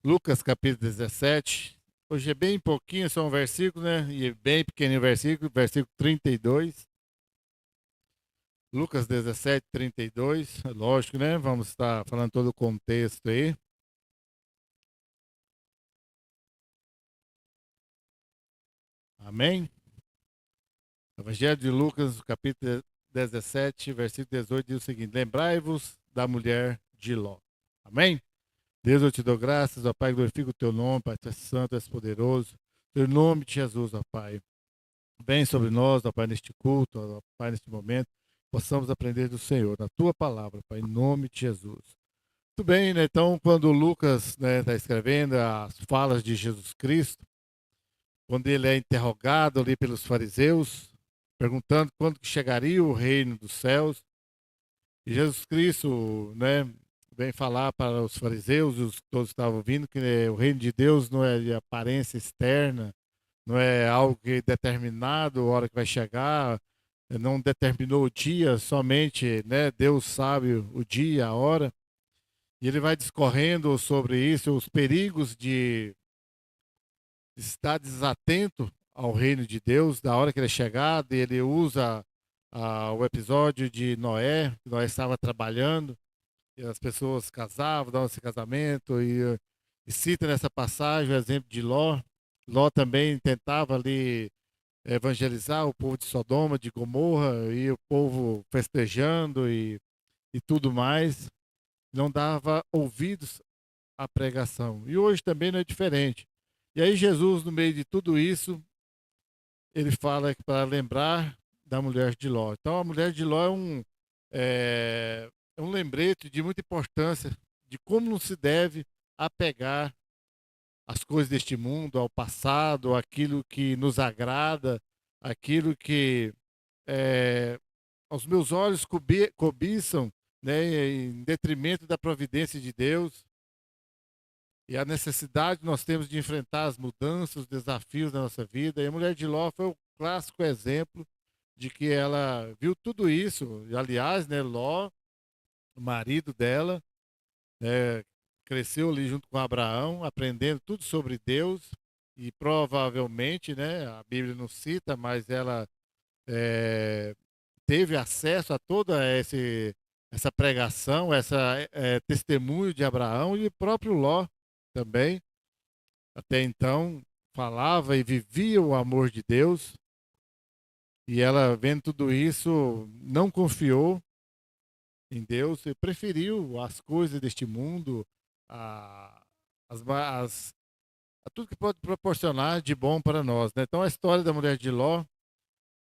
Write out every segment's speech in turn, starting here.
Lucas capítulo 17. Hoje é bem pouquinho, só um versículo, né? E é bem pequenininho o versículo 32. Lucas 17, 32. Lógico, né? Vamos estar falando todo o contexto aí. Amém? Evangelho de Lucas, capítulo 17, versículo 18, diz o seguinte: Lembrai-vos da mulher de Ló. Amém? Deus, eu te dou graças, ó Pai, glorifico o teu nome, Pai, tu és santo, tu és poderoso. Em nome de Jesus, ó Pai. Vem sobre nós, ó Pai, neste culto, ó Pai, neste momento, possamos aprender do Senhor, na tua palavra, Pai, em nome de Jesus. Muito bem, né? Então, quando Lucas está escrevendo as falas de Jesus Cristo, quando ele é interrogado ali pelos fariseus, perguntando quando que chegaria o reino dos céus, e Jesus Cristo, né, vem falar para os fariseus, os que todos estavam ouvindo, que o reino de Deus não é de aparência externa, não é algo que é determinado, a hora que vai chegar, não determinou o dia, somente, né, Deus sabe o dia, a hora. E ele vai discorrendo sobre isso, os perigos de estar desatento ao reino de Deus, da hora que ele é chegado, e ele usa o episódio de Noé, que Noé estava trabalhando, e as pessoas casavam, davam esse casamento, e cita nessa passagem o exemplo de Ló. Ló também tentava ali evangelizar o povo de Sodoma, de Gomorra, e o povo festejando e tudo mais, não dava ouvidos à pregação. E hoje também não é diferente. E aí Jesus, no meio de tudo isso, ele fala que para lembrar da mulher de Ló. Então a mulher de Ló é um lembrete de muita importância de como não se deve apegar às coisas deste mundo, ao passado, àquilo que nos agrada, aquilo que aos meus olhos cobiçam, né, em detrimento da providência de Deus e a necessidade que nós temos de enfrentar as mudanças, os desafios da nossa vida. E a mulher de Ló foi o clássico exemplo de que ela viu tudo isso. E, aliás, né, Ló, o marido dela, né, cresceu ali junto com Abraão, aprendendo tudo sobre Deus e provavelmente, né, a Bíblia não cita, mas ela é, teve acesso a toda essa pregação, essa testemunho de Abraão e o próprio Ló também. Até então falava e vivia o amor de Deus e ela vendo tudo isso não confiou em Deus e preferiu as coisas deste mundo, a, as, as, a tudo que pode proporcionar de bom para nós, né? Então a história da mulher de Ló,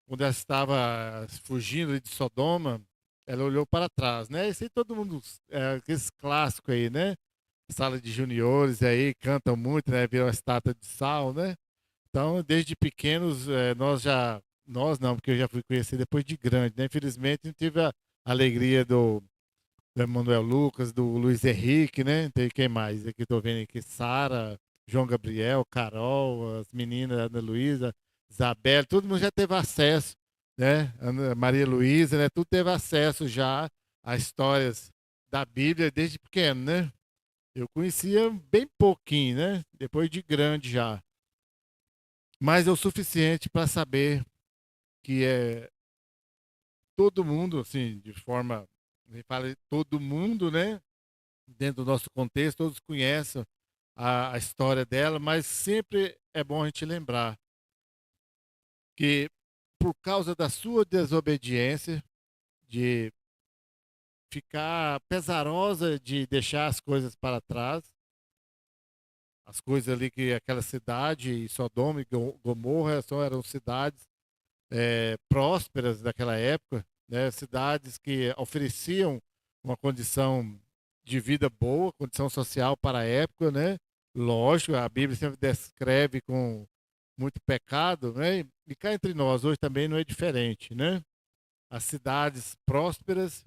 quando ela estava fugindo de Sodoma, ela olhou para trás, né? Isso aí todo mundo, aqueles clássicos aí, né? Sala de juniores aí, cantam muito, né? Viram a estátua de sal, né? Então, desde pequenos, nós não, porque eu já fui conhecer depois de grande, né? Infelizmente, não tive a alegria do Emanuel Lucas, do Luiz Henrique, né? Tem quem mais? Aqui estou vendo aqui, Sara, João Gabriel, Carol, as meninas, Ana Luísa, Isabel, todo mundo já teve acesso, né? Maria Luísa, né? Tudo teve acesso já a histórias da Bíblia desde pequeno, né? Eu conhecia bem pouquinho, né? Depois de grande já. Mas é o suficiente para saber que todo mundo, assim, de forma, a gente fala de todo mundo, né? Dentro do nosso contexto, todos conhecem a história dela, mas sempre é bom a gente lembrar que por causa da sua desobediência, de ficar pesarosa de deixar as coisas para trás, as coisas ali que aquela cidade, e Sodoma e Gomorra só eram cidades prósperas daquela época, né? Cidades que ofereciam uma condição de vida boa, condição social para a época, né? Lógico, a Bíblia sempre descreve com muito pecado, né? E cá entre nós, hoje também não é diferente, né? As cidades prósperas,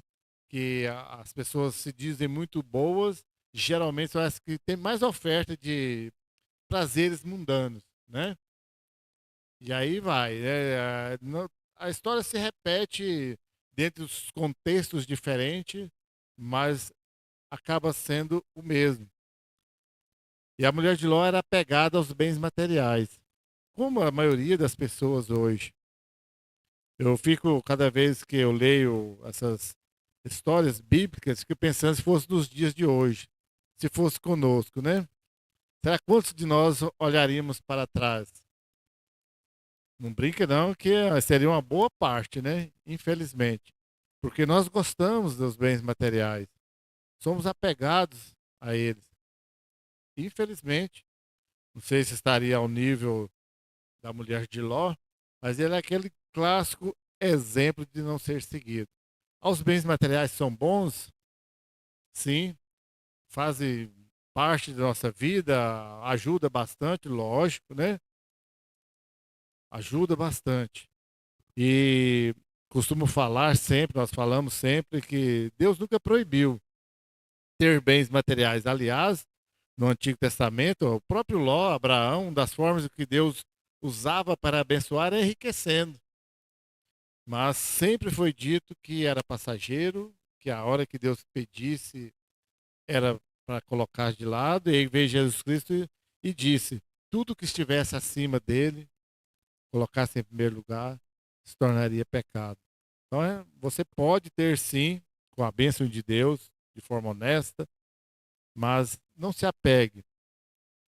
que as pessoas se dizem muito boas, geralmente são as que têm mais oferta de prazeres mundanos, né? E aí vai. A história se repete dentro dos contextos diferentes, mas acaba sendo o mesmo. E a mulher de Ló era apegada aos bens materiais, como a maioria das pessoas hoje. Eu fico, cada vez que eu leio essas histórias bíblicas, fico pensando se fosse nos dias de hoje, se fosse conosco, né? Será quantos de nós olharíamos para trás? Não brinca não, que seria uma boa parte, né? Infelizmente. Porque nós gostamos dos bens materiais. Somos apegados a eles. Infelizmente. Não sei se estaria ao nível da mulher de Ló, mas ele é aquele clássico exemplo de não ser seguido. Os bens materiais são bons? Sim. Fazem parte da nossa vida, ajuda bastante, lógico, né? Ajuda bastante. E costumo falar sempre, nós falamos sempre que Deus nunca proibiu ter bens materiais. Aliás, no Antigo Testamento, o próprio Ló, Abraão, uma das formas que Deus usava para abençoar é enriquecendo. Mas sempre foi dito que era passageiro, que a hora que Deus pedisse era para colocar de lado, e aí veio Jesus Cristo e disse: tudo que estivesse acima dele, colocasse em primeiro lugar, se tornaria pecado. Então, você pode ter sim, com a bênção de Deus, de forma honesta, mas não se apegue,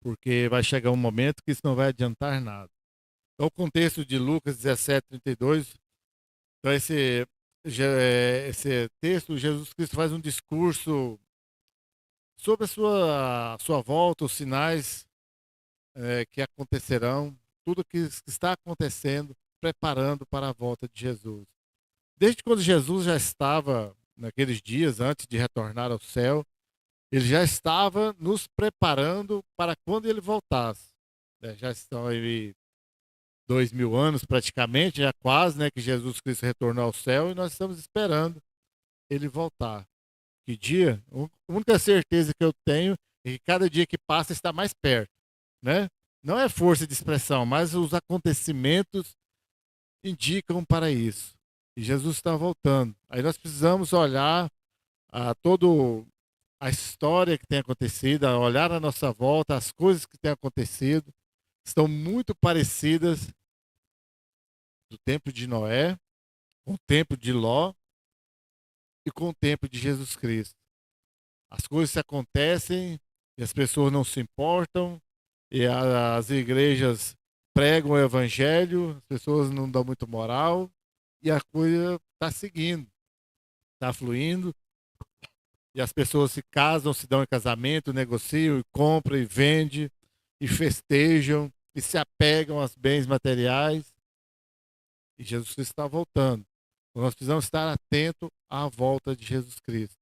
porque vai chegar um momento que isso não vai adiantar nada. Então, o contexto de Lucas 17:32, então esse texto, Jesus Cristo faz um discurso sobre a sua volta, os sinais que acontecerão, tudo que está acontecendo, preparando para a volta de Jesus. Desde quando Jesus já estava, naqueles dias antes de retornar ao céu, ele já estava nos preparando para quando ele voltasse. Já estão aí 2000 anos praticamente, já quase, né, que Jesus Cristo retornou ao céu e nós estamos esperando ele voltar. Que dia? A única certeza que eu tenho é que cada dia que passa está mais perto, né? Não é força de expressão, mas os acontecimentos indicam para isso. E Jesus está voltando. Aí nós precisamos olhar todo a história que tem acontecido, a olhar à nossa volta, as coisas que têm acontecido, estão muito parecidas do tempo de Noé, com o tempo de Ló e com o tempo de Jesus Cristo. As coisas acontecem e as pessoas não se importam, e as igrejas pregam o evangelho, as pessoas não dão muito moral, e a coisa está seguindo, está fluindo, e as pessoas se casam, se dão em casamento, negociam, e compram e vendem, e festejam, e se apegam aos bens materiais, e Jesus Cristo está voltando. Então nós precisamos estar atentos à volta de Jesus Cristo.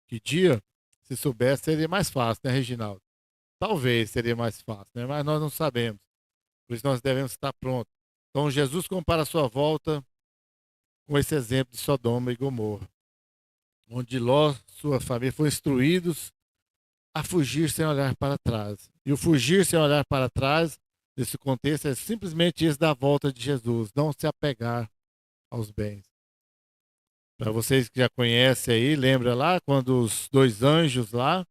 Que dia, se soubesse, seria mais fácil, né, Reginaldo? Talvez seria mais fácil, né? Mas nós não sabemos. Por isso nós devemos estar prontos. Então Jesus compara a sua volta com esse exemplo de Sodoma e Gomorra, onde Ló, sua família, foram instruídos a fugir sem olhar para trás. E o fugir sem olhar para trás, nesse contexto, é simplesmente isso da volta de Jesus, não se apegar aos bens. Para vocês que já conhecem aí, lembra lá quando os dois anjos lá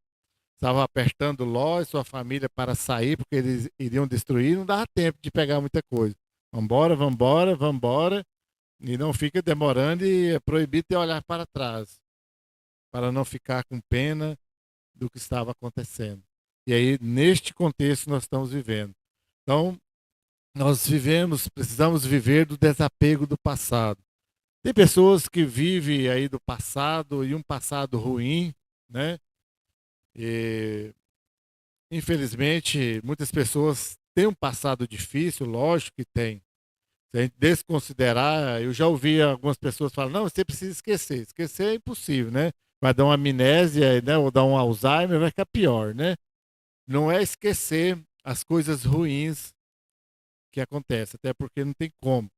estavam apertando Ló e sua família para sair, porque eles iriam destruir, não dava tempo de pegar muita coisa. Vambora, vambora, vambora, e não fica demorando e é proibido de olhar para trás, para não ficar com pena do que estava acontecendo. E aí, neste contexto, nós estamos vivendo. Então, nós precisamos viver do desapego do passado. Tem pessoas que vivem aí do passado e um passado ruim, né? E, infelizmente, muitas pessoas têm um passado difícil, lógico que tem. Se a gente desconsiderar, eu já ouvi algumas pessoas falar, não, você precisa esquecer. Esquecer é impossível, né? Vai dar uma amnésia, né? Ou dar um Alzheimer, vai ficar pior, né? Não é esquecer as coisas ruins que acontecem, até porque não tem como.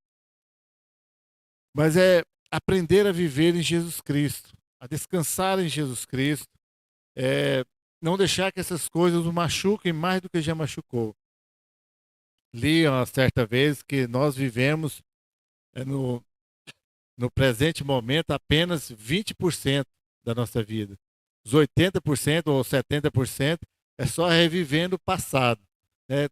Mas é aprender a viver em Jesus Cristo, a descansar em Jesus Cristo, é não deixar que essas coisas o machuquem mais do que já machucou. Li uma certa vez que nós vivemos no presente momento apenas 20% da nossa vida. Os 80% ou 70% é só revivendo o passado, né?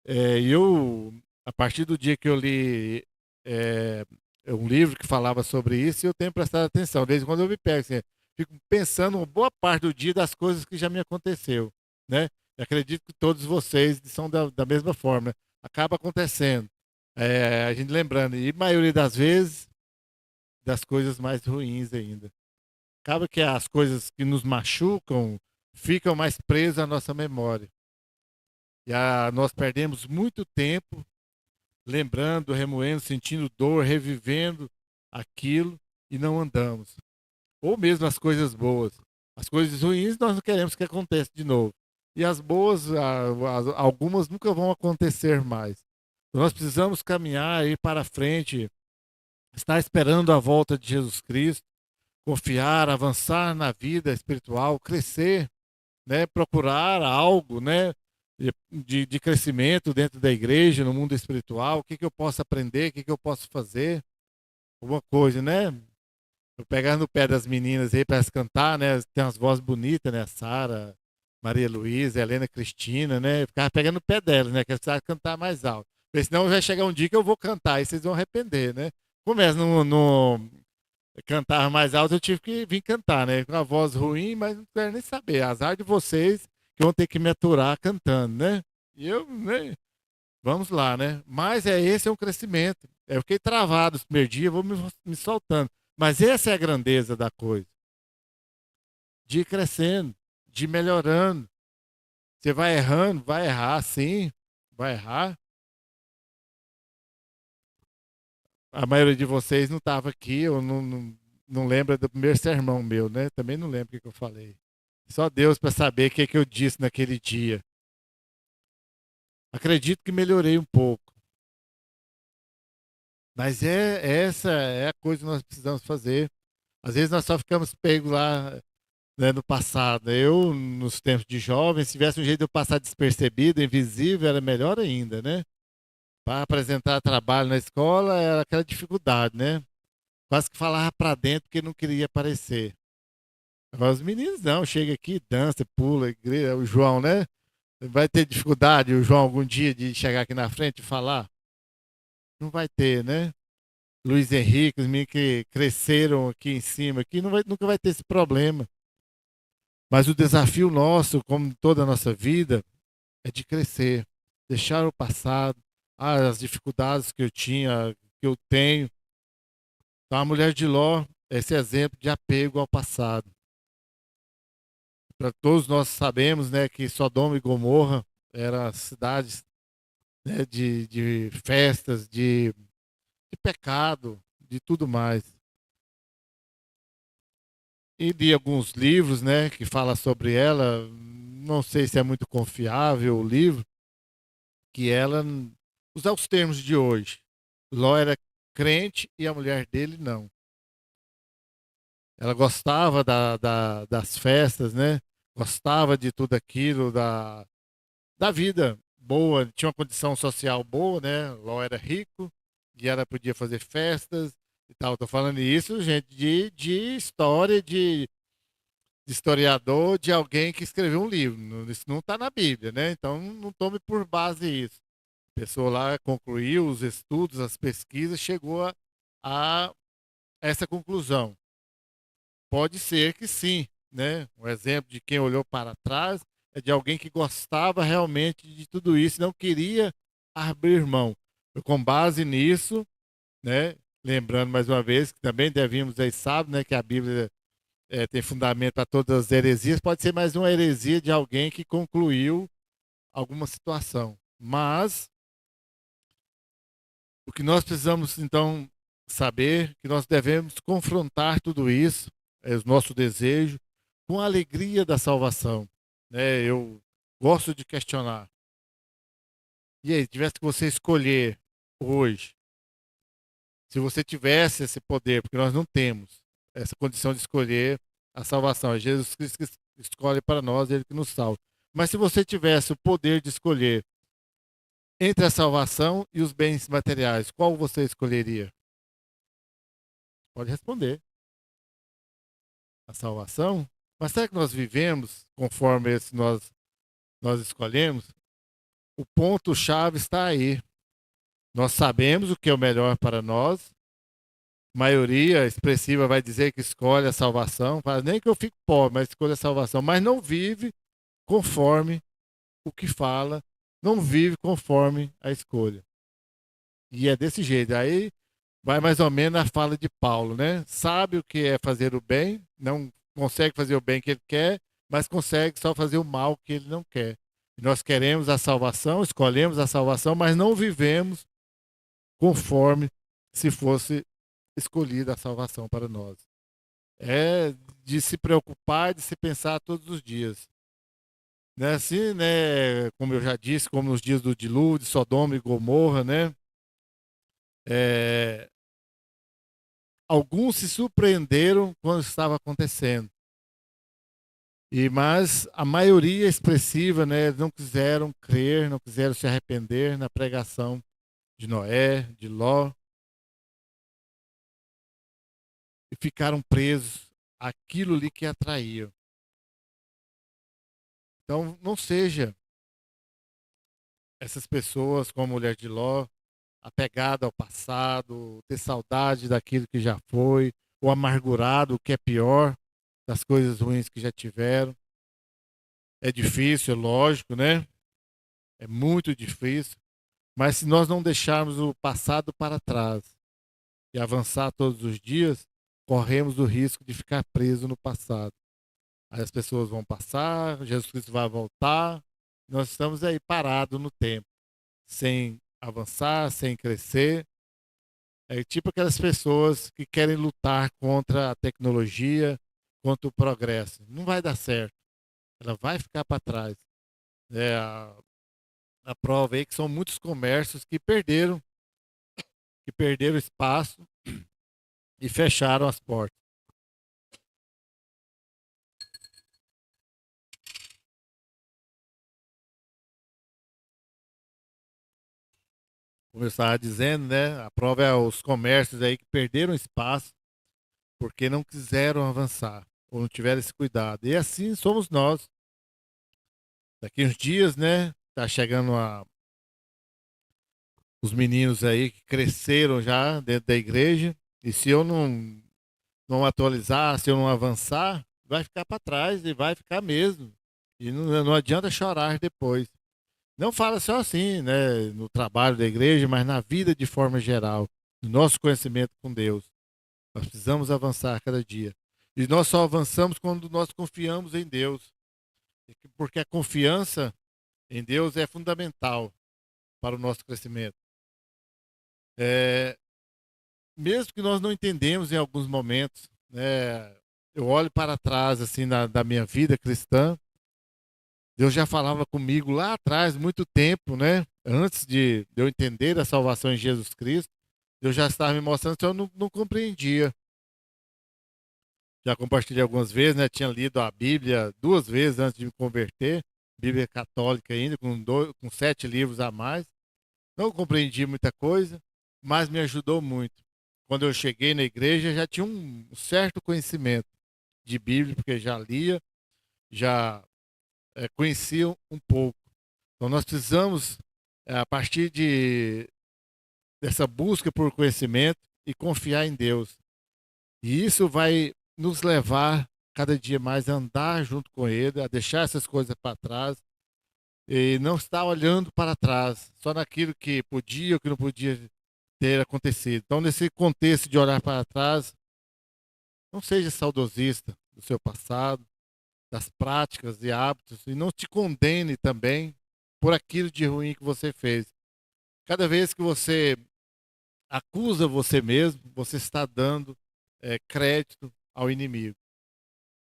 Eu, a partir do dia que eu li é, um livro que falava sobre isso, eu tenho prestado atenção. Desde quando eu me pego, assim, fico pensando uma boa parte do dia das coisas que já me aconteceu, né? Eu acredito que todos vocês são da mesma forma, né? Acaba acontecendo. A gente lembrando, e a maioria das vezes, das coisas mais ruins ainda. Acaba que as coisas que nos machucam ficam mais presas à nossa memória. Nós perdemos muito tempo lembrando, remoendo, sentindo dor, revivendo aquilo e não andamos. Ou mesmo as coisas boas. As coisas ruins nós não queremos que aconteça de novo. E as boas, algumas nunca vão acontecer mais. Então, nós precisamos caminhar, ir para frente, estar esperando a volta de Jesus Cristo, confiar, avançar na vida espiritual, crescer, né, procurar algo, né, de crescimento dentro da igreja, no mundo espiritual, o que que eu posso aprender, o que que eu posso fazer, alguma coisa, né? Eu pegar no pé das meninas aí para elas cantar, né? Tem umas vozes bonitas, né? Sara, Maria Luísa, Helena Cristina, né? Eu ficava pegando no pé delas, né? Que elas precisavam cantar mais alto. Porque senão vai chegar um dia que eu vou cantar e vocês vão arrepender, né? Começa no cantar mais alto, eu tive que vir cantar, né? Com a voz ruim, mas não quero nem saber. Azar de vocês que vão ter que me aturar cantando, né? E eu, né? Vamos lá, né? Mas esse é um crescimento. Eu fiquei travado os primeiros dias, vou me soltando. Mas essa é a grandeza da coisa. De ir crescendo, de ir melhorando. Você vai errando, vai errar, sim, vai errar. A maioria de vocês não estava aqui, ou não lembra do primeiro sermão meu, né? Também não lembro o que eu falei. Só Deus para saber o que eu disse naquele dia. Acredito que melhorei um pouco. Mas essa é a coisa que nós precisamos fazer. Às vezes nós só ficamos pegos lá, né, no passado. Eu, nos tempos de jovem, se tivesse um jeito de eu passar despercebido, invisível, era melhor ainda, né? Para apresentar trabalho na escola era aquela dificuldade, né? Quase que falava para dentro porque não queria aparecer. Agora os meninos não, chega aqui, dança, pula, grita. O João, né? Vai ter dificuldade, o João, algum dia de chegar aqui na frente e falar? Não vai ter, né? Luiz Henrique, os meninos que cresceram aqui em cima, aqui nunca vai ter esse problema. Mas o desafio nosso, como toda a nossa vida, é de crescer, deixar o passado, as dificuldades que eu tinha, que eu tenho. Então, a mulher de Ló é esse exemplo de apego ao passado. Para todos nós sabemos, né, que Sodoma e Gomorra eram cidades, né, de festas, de pecado, de tudo mais. E li alguns livros, né, que fala sobre ela. Não sei se é muito confiável o livro, que ela, usar os termos de hoje, Ló era crente e a mulher dele não. Ela gostava das festas, né? Gostava de tudo aquilo, da vida boa, tinha uma condição social boa, né? Ló era rico e ela podia fazer festas e tal. Estou falando isso, gente, de história, de historiador, de alguém que escreveu um livro. Isso não está na Bíblia, né? Então não tome por base isso. A pessoa lá concluiu os estudos, as pesquisas, chegou a essa conclusão. Pode ser que sim, né? Um exemplo de quem olhou para trás é de alguém que gostava realmente de tudo isso, não queria abrir mão. Com base nisso, né? Lembrando mais uma vez que também devíamos aí sabe, né, que a Bíblia tem fundamento para todas as heresias. Pode ser mais uma heresia de alguém que concluiu alguma situação. Mas o que nós precisamos, então, saber que nós devemos confrontar tudo isso, é o nosso desejo, com a alegria da salvação. Né? Eu gosto de questionar. E aí, tivesse que você escolher hoje, se você tivesse esse poder, porque nós não temos essa condição de escolher a salvação, é Jesus Cristo que escolhe para nós, ele que nos salva. Mas se você tivesse o poder de escolher entre a salvação e os bens materiais, qual você escolheria? Pode responder. A salvação? Mas será que nós vivemos conforme esse nós escolhemos? O ponto-chave está aí. Nós sabemos o que é o melhor para nós. A maioria expressiva vai dizer que escolhe a salvação, fala, nem que eu fique pobre, mas escolhe a salvação, mas não vive conforme o que fala, não vive conforme a escolha. E é desse jeito. Aí vai mais ou menos a fala de Paulo, né? Sabe o que é fazer o bem, não consegue fazer o bem que ele quer, mas consegue só fazer o mal que ele não quer. E nós queremos a salvação, escolhemos a salvação, mas não vivemos conforme se fosse escolhida a salvação para nós. É de se preocupar, de se pensar todos os dias. Né? Assim, né, como eu já disse, como nos dias do dilúvio, de Sodoma e Gomorra, né? É, alguns se surpreenderam quando estava acontecendo. Mas a maioria expressiva, né, não quiseram crer, não quiseram se arrepender na pregação de Noé, de Ló, e ficaram presos àquilo ali que atraía. Então, não seja essas pessoas como a mulher de Ló, apegada ao passado, ter saudade daquilo que já foi, ou amargurado, o que é pior, das coisas ruins que já tiveram. É difícil, é lógico, né? É muito difícil. Mas se nós não deixarmos o passado para trás e avançar todos os dias, corremos o risco de ficar preso no passado. Aí as pessoas vão passar, Jesus Cristo vai voltar, nós estamos aí parados no tempo, sem avançar, sem crescer. É tipo aquelas pessoas que querem lutar contra a tecnologia, contra o progresso. Não vai dar certo. Ela vai ficar para trás. É a prova aí que são muitos comércios que perderam espaço e fecharam as portas. Como eu estava dizendo, né? A prova é os comércios aí que perderam espaço porque não quiseram avançar ou não tiveram esse cuidado. E assim somos nós. Daqui uns dias, né? Tá chegando os meninos aí que cresceram já dentro da igreja. E se eu não atualizar, se eu não avançar, vai ficar para trás e vai ficar mesmo. E não adianta chorar depois. Não fala só assim, né, no trabalho da igreja, mas na vida de forma geral, no nosso conhecimento com Deus. Nós precisamos avançar cada dia. E nós só avançamos quando nós confiamos em Deus. Porque a confiança em Deus é fundamental para o nosso crescimento. É, mesmo que nós não entendemos em alguns momentos, né, eu olho para trás assim da minha vida cristã, Deus já falava comigo lá atrás, muito tempo, né? Antes de eu entender a salvação em Jesus Cristo, Deus já estava me mostrando que eu não compreendia. Já compartilhei algumas vezes, né? Tinha lido a Bíblia 2 vezes antes de me converter, Bíblia católica ainda, com 7 livros a mais. Não compreendi muita coisa, mas me ajudou muito. Quando eu cheguei na igreja, já tinha um certo conhecimento de Bíblia, porque já lia, já conhecia um pouco. Então nós precisamos, a partir dessa busca por conhecimento e confiar em Deus. E isso vai nos levar cada dia mais a andar junto com Ele, a deixar essas coisas para trás e não estar olhando para trás, só naquilo que podia ou que não podia ter acontecido. Então, nesse contexto de olhar para trás, não seja saudosista do seu passado, das práticas e hábitos, e não te condene também por aquilo de ruim que você fez. Cada vez que você acusa você mesmo, você está dando crédito ao inimigo.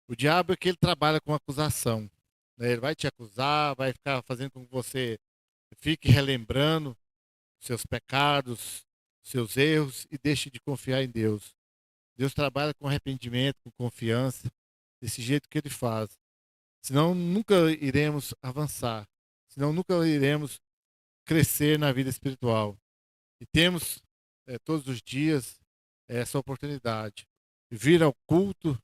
O diabo é que ele trabalha com acusação. Né? Ele vai te acusar, vai ficar fazendo com que você fique relembrando seus pecados, seus erros e deixe de confiar em Deus. Deus trabalha com arrependimento, com confiança, desse jeito que ele faz. Senão nunca iremos avançar. Senão nunca iremos crescer na vida espiritual. E temos todos os dias essa oportunidade de vir ao culto,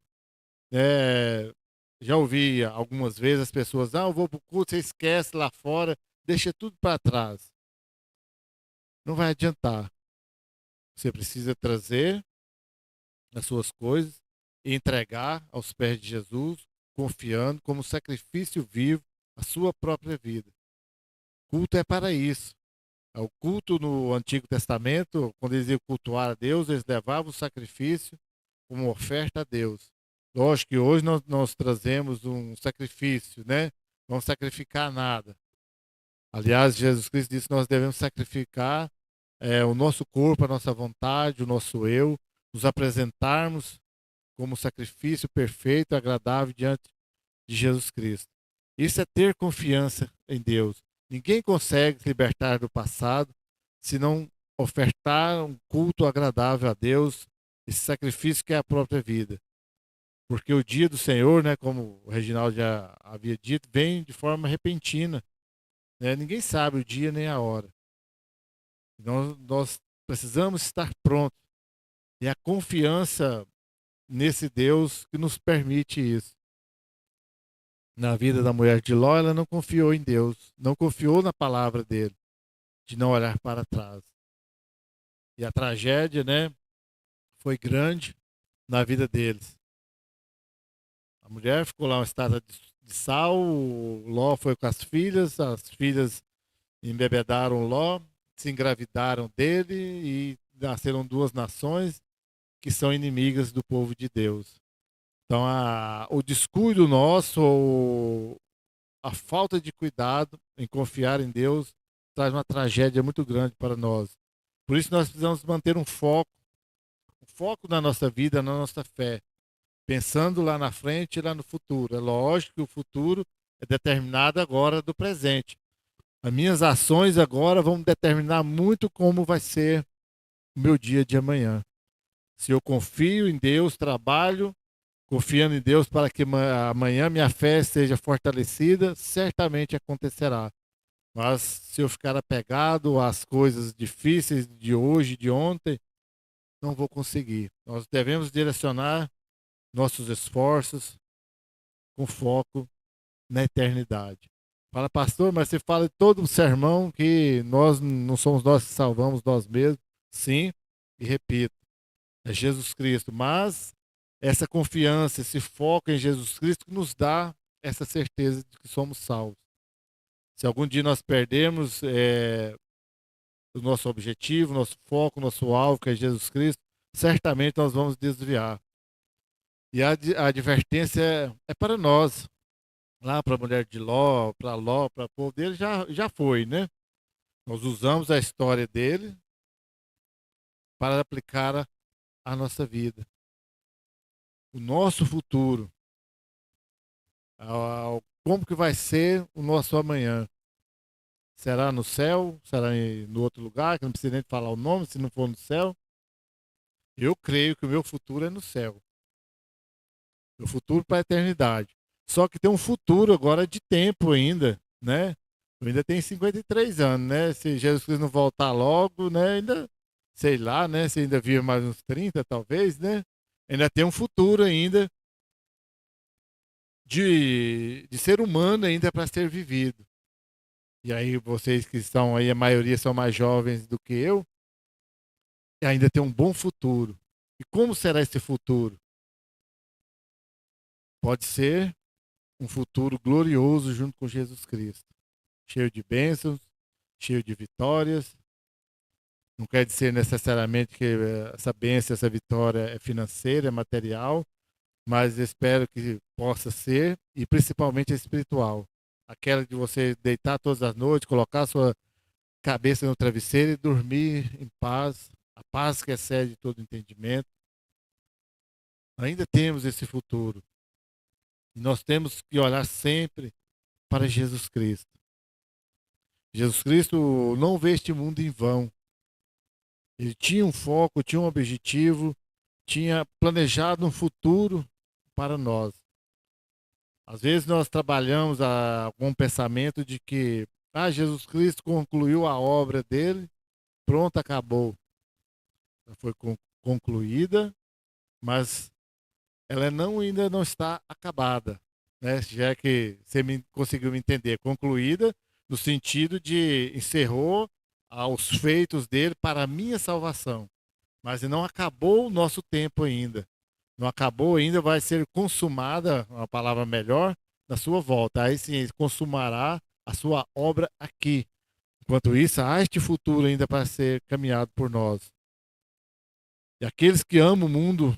né, Já ouvi algumas vezes as pessoas, eu vou para o culto, você esquece lá fora, deixa tudo para trás. Não vai adiantar. Você precisa trazer as suas coisas e entregar aos pés de Jesus, confiando como sacrifício vivo a sua própria vida. Culto é para isso. O culto no Antigo Testamento, quando eles iam cultuar a Deus, eles levavam o sacrifício como oferta a Deus. Lógico que hoje nós trazemos um sacrifício, né? Não vamos sacrificar nada. Aliás, Jesus Cristo disse que nós devemos sacrificar o nosso corpo, a nossa vontade, o nosso eu, nos apresentarmos como sacrifício perfeito e agradável diante de Jesus Cristo. Isso é ter confiança em Deus. Ninguém consegue se libertar do passado se não ofertar um culto agradável a Deus, esse sacrifício que é a própria vida. Porque o dia do Senhor, né, como o Reginaldo já havia dito, vem de forma repentina. Né? Ninguém sabe o dia nem a hora. Nós precisamos estar prontos. E a confiança nesse Deus que nos permite isso. Na vida da mulher de Ló, ela não confiou em Deus, não confiou na palavra dele, de não olhar para trás. E a tragédia, né, foi grande na vida deles. A mulher ficou lá uma estátua de sal, o Ló foi com as filhas embebedaram Ló, se engravidaram dele e nasceram duas nações que são inimigas do povo de Deus. Então, o descuido nosso, ou a falta de cuidado em confiar em Deus, traz uma tragédia muito grande para nós. Por isso, nós precisamos manter um foco na nossa vida, na nossa fé, pensando lá na frente e lá no futuro. É lógico que o futuro é determinado agora do presente. As minhas ações agora vão determinar muito como vai ser o meu dia de amanhã. Se eu confio em Deus, trabalho confiando em Deus para que amanhã minha fé seja fortalecida, certamente acontecerá. Mas se eu ficar apegado às coisas difíceis de hoje, de ontem, não vou conseguir. Nós devemos direcionar nossos esforços com foco na eternidade. Fala, pastor, mas você fala em todo o sermão que nós não somos nós que salvamos nós mesmos. Sim, e repito, é Jesus Cristo. Mas essa confiança, esse foco em Jesus Cristo que nos dá essa certeza de que somos salvos. Se algum dia nós perdermos o nosso objetivo, nosso foco, nosso alvo, que é Jesus Cristo, certamente nós vamos desviar. E a advertência é para nós, lá para a mulher de Ló, para o povo dele, já foi, né? Nós usamos a história dele para aplicar a nossa vida. O nosso futuro, como que vai ser o nosso amanhã. Será no céu? Será no outro lugar? Que não precisa nem falar o nome, se não for no céu. Eu creio que o meu futuro é no céu. Meu futuro para a eternidade. Só que tem um futuro agora de tempo ainda, né? Eu ainda tenho 53 anos, né? Se Jesus Cristo não voltar logo, né? Ainda, sei lá, né? Se ainda vive mais uns 30, talvez, né? Ainda tem um futuro ainda de ser humano ainda para ser vivido. E aí vocês que estão aí, a maioria são mais jovens do que eu, e ainda tem um bom futuro. E como será esse futuro? Pode ser um futuro glorioso junto com Jesus Cristo, cheio de bênçãos, cheio de vitórias. Não quer dizer necessariamente que essa bênção, essa vitória é financeira, é material, mas espero que possa ser, e principalmente espiritual. Aquela de você deitar todas as noites, colocar a sua cabeça no travesseiro e dormir em paz, a paz que excede todo entendimento. Ainda temos esse futuro. E nós temos que olhar sempre para Jesus Cristo. Jesus Cristo não vê este mundo em vão. Ele tinha um foco, tinha um objetivo, tinha planejado um futuro para nós. Às vezes nós trabalhamos com o pensamento de que Jesus Cristo concluiu a obra dele, pronto, acabou. Ela foi concluída, mas ela ainda não está acabada. né? Já que você conseguiu me entender, concluída no sentido de encerrou aos feitos dele para a minha salvação. Mas não acabou o nosso tempo ainda. Não acabou ainda, vai ser consumada, uma palavra melhor, na sua volta. Aí sim, ele consumará a sua obra aqui. Enquanto isso, há este futuro ainda para ser caminhado por nós. E aqueles que amam o mundo,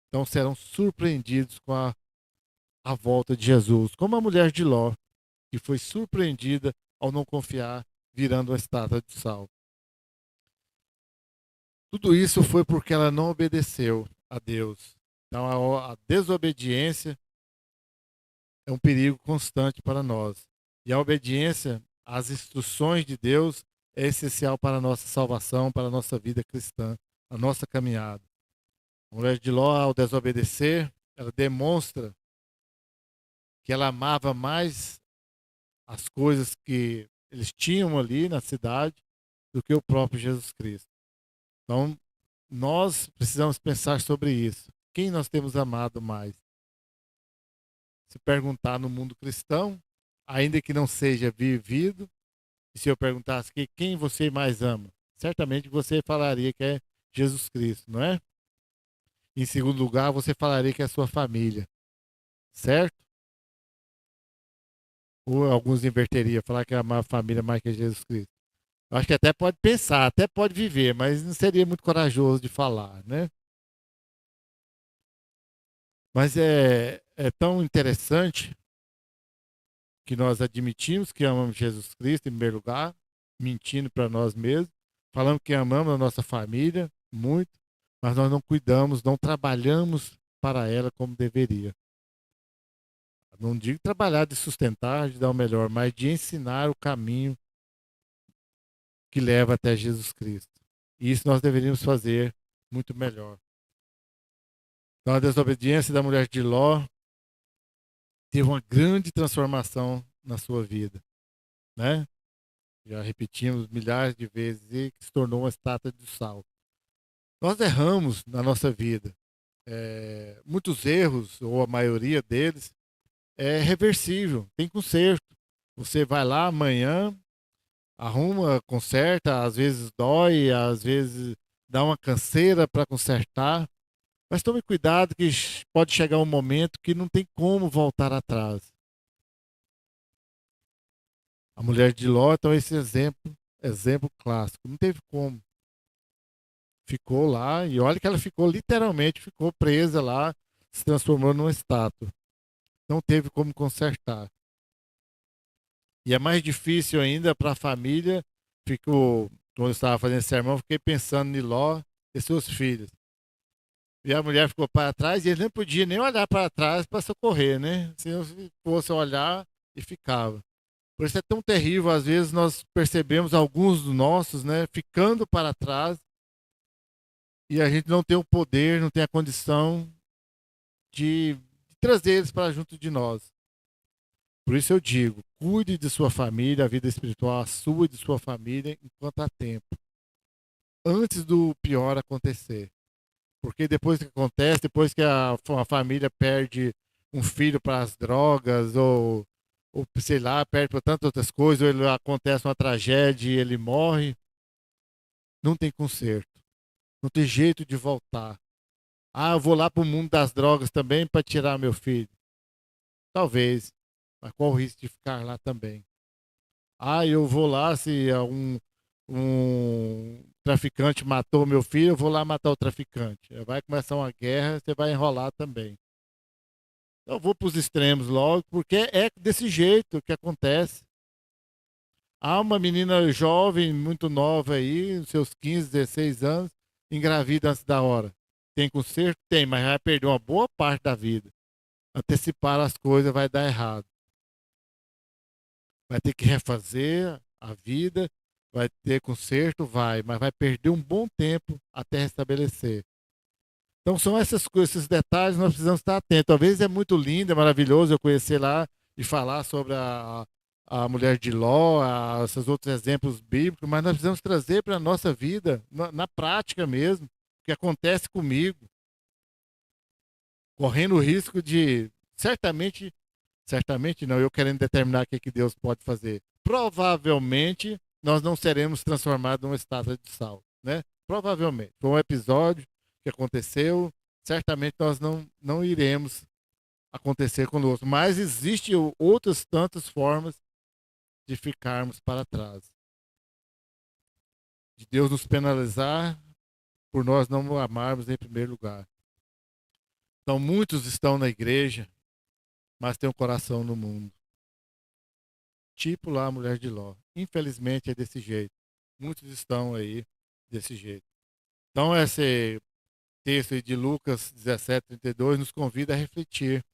então serão surpreendidos com a volta de Jesus. Como a mulher de Ló, que foi surpreendida ao não confiar, virando uma estátua de sal. Tudo isso foi porque ela não obedeceu a Deus. Então a desobediência é um perigo constante para nós. E a obediência às instruções de Deus é essencial para a nossa salvação, para a nossa vida cristã, a nossa caminhada. A mulher de Ló, ao desobedecer, ela demonstra que ela amava mais as coisas que eles tinham ali na cidade do que o próprio Jesus Cristo. Então, nós precisamos pensar sobre isso. Quem nós temos amado mais? Se perguntar no mundo cristão, ainda que não seja vivido, e se eu perguntasse que quem você mais ama, certamente você falaria que é Jesus Cristo, não é? Em segundo lugar, você falaria que é a sua família, certo? Ou alguns inverteriam, falar que ama a família mais que Jesus Cristo. Eu acho que até pode pensar, até pode viver, mas não seria muito corajoso de falar, né? Mas é tão interessante que nós admitimos que amamos Jesus Cristo em primeiro lugar, mentindo para nós mesmos, falando que amamos a nossa família muito, mas nós não cuidamos, não trabalhamos para ela como deveria. Não digo trabalhar de sustentar, de dar o melhor, mas de ensinar o caminho que leva até Jesus Cristo. E isso nós deveríamos fazer muito melhor. Então, a desobediência da mulher de Ló teve uma grande transformação na sua vida, né? Já repetimos milhares de vezes e que se tornou uma estátua de sal. Nós erramos na nossa vida. Muitos erros, ou a maioria deles, é reversível, tem conserto. Você vai lá amanhã, arruma, conserta, às vezes dói, às vezes dá uma canseira para consertar. Mas tome cuidado que pode chegar um momento que não tem como voltar atrás. A mulher de Ló, então, esse exemplo clássico. Não teve como. Ficou lá, e olha que ela ficou, literalmente, ficou presa lá, se transformou numa estátua. Não teve como consertar. E é mais difícil ainda para a família. Quando eu estava fazendo sermão, fiquei pensando em Ló e seus filhos. E a mulher ficou para trás e ele nem podia nem olhar para trás para socorrer, né? Se eu fosse olhar e ficava. Por isso é tão terrível, às vezes nós percebemos alguns dos nossos, né, ficando para trás e a gente não tem o poder, não tem a condição de trazer eles para junto de nós. Por isso eu digo, cuide de sua família, a vida espiritual, a sua e de sua família, enquanto há tempo. Antes do pior acontecer. Porque depois que acontece, depois que a família perde um filho para as drogas, ou sei lá, perde para tantas outras coisas, ou acontece uma tragédia e ele morre, não tem conserto. Não tem jeito de voltar. Ah, eu vou lá para o mundo das drogas também para tirar meu filho. Talvez. Mas qual o risco de ficar lá também? Ah, eu vou lá se um traficante matou meu filho, eu vou lá matar o traficante. Vai começar uma guerra, você vai enrolar também. Eu vou para os extremos logo, porque é desse jeito que acontece. Há uma menina jovem, muito nova aí, seus 15, 16 anos, engravida antes da hora. Tem conserto? Tem, mas vai perder uma boa parte da vida. Antecipar as coisas vai dar errado. Vai ter que refazer a vida, vai ter conserto, vai, mas vai perder um bom tempo até restabelecer. Então são essas coisas, esses detalhes nós precisamos estar atentos. Talvez é muito lindo, é maravilhoso eu conhecer lá e falar sobre a mulher de Ló, esses outros exemplos bíblicos, mas nós precisamos trazer para a nossa vida, na prática mesmo, o que acontece comigo, correndo o risco de certamente Certamente não, eu querendo determinar o que Deus pode fazer. Provavelmente nós não seremos transformados numa estátua de sal, né? Provavelmente. Foi um episódio que aconteceu, certamente nós não iremos acontecer conosco. Mas existem outras tantas formas de ficarmos para trás. De Deus nos penalizar por nós não o amarmos em primeiro lugar. Então, muitos estão na igreja, mas têm um coração no mundo. Tipo lá a mulher de Ló. Infelizmente é desse jeito. Muitos estão aí desse jeito. Então, esse texto aí de Lucas 17:32 nos convida a refletir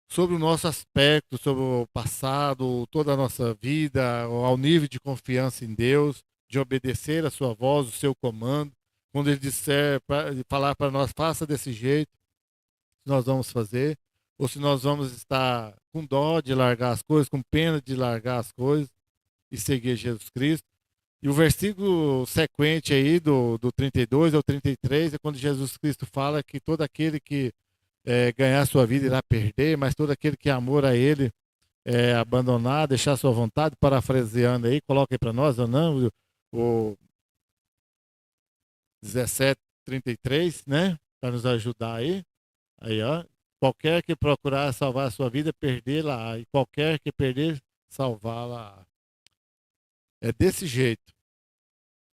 sobre o nosso aspecto, sobre o passado, toda a nossa vida, ao nível de confiança em Deus, de obedecer a sua voz, o seu comando. Quando ele disser, falar para nós, faça desse jeito, nós vamos fazer, ou se nós vamos estar com dó de largar as coisas, com pena de largar as coisas e seguir Jesus Cristo. E o versículo sequente aí do 32 ao 33 é quando Jesus Cristo fala que todo aquele que ganhar sua vida irá perder, mas todo aquele que amor a ele abandonar, deixar sua vontade, parafraseando aí, coloca aí para nós, ou não, o 17:33, né? Para nos ajudar aí. Aí, ó. Qualquer que procurar salvar a sua vida, perdê-la. E qualquer que perder, salvá-la. É desse jeito.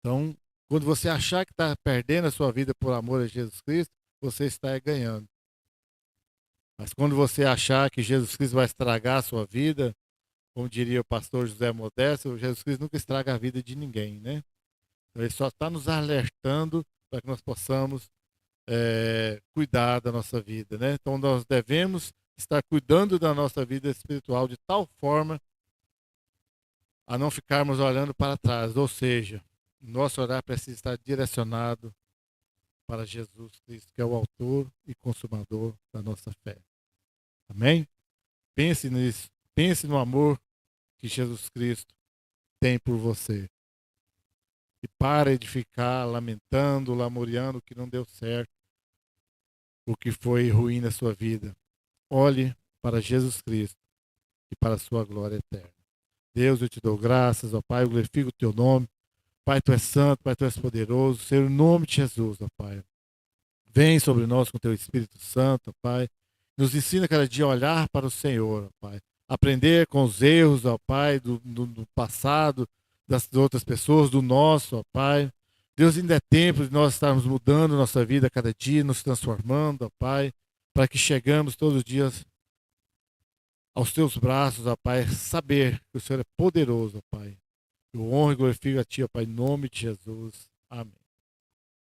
Então, quando você achar que está perdendo a sua vida por amor a Jesus Cristo, você está ganhando. Mas quando você achar que Jesus Cristo vai estragar a sua vida, como diria o pastor José Modesto, Jesus Cristo nunca estraga a vida de ninguém, né? Ele só está nos alertando para que nós possamos cuidar da nossa vida, né? Então nós devemos estar cuidando da nossa vida espiritual de tal forma a não ficarmos olhando para trás, ou seja, nosso olhar precisa estar direcionado para Jesus Cristo, que é o autor e consumador da nossa fé. Amém? Pense nisso, pense no amor que Jesus Cristo tem por você. E pare de ficar lamentando, lamuriando o que não deu certo, o que foi ruim na sua vida. Olhe para Jesus Cristo e para a sua glória eterna. Deus, eu te dou graças, ó Pai, eu glorifico o teu nome. Pai, tu és santo, Pai, tu és poderoso. Senhor, em nome de Jesus, ó Pai. Vem sobre nós com teu Espírito Santo, ó Pai. Nos ensina cada dia a olhar para o Senhor, ó Pai. Aprender com os erros, ó Pai, do passado, das outras pessoas, do nosso, ó Pai. Deus, ainda é tempo de nós estarmos mudando nossa vida a cada dia, nos transformando, ó Pai, para que chegamos todos os dias aos teus braços, ó Pai, saber que o Senhor é poderoso, ó Pai. Eu honro e glorifico a Ti, ó Pai, em nome de Jesus. Amém.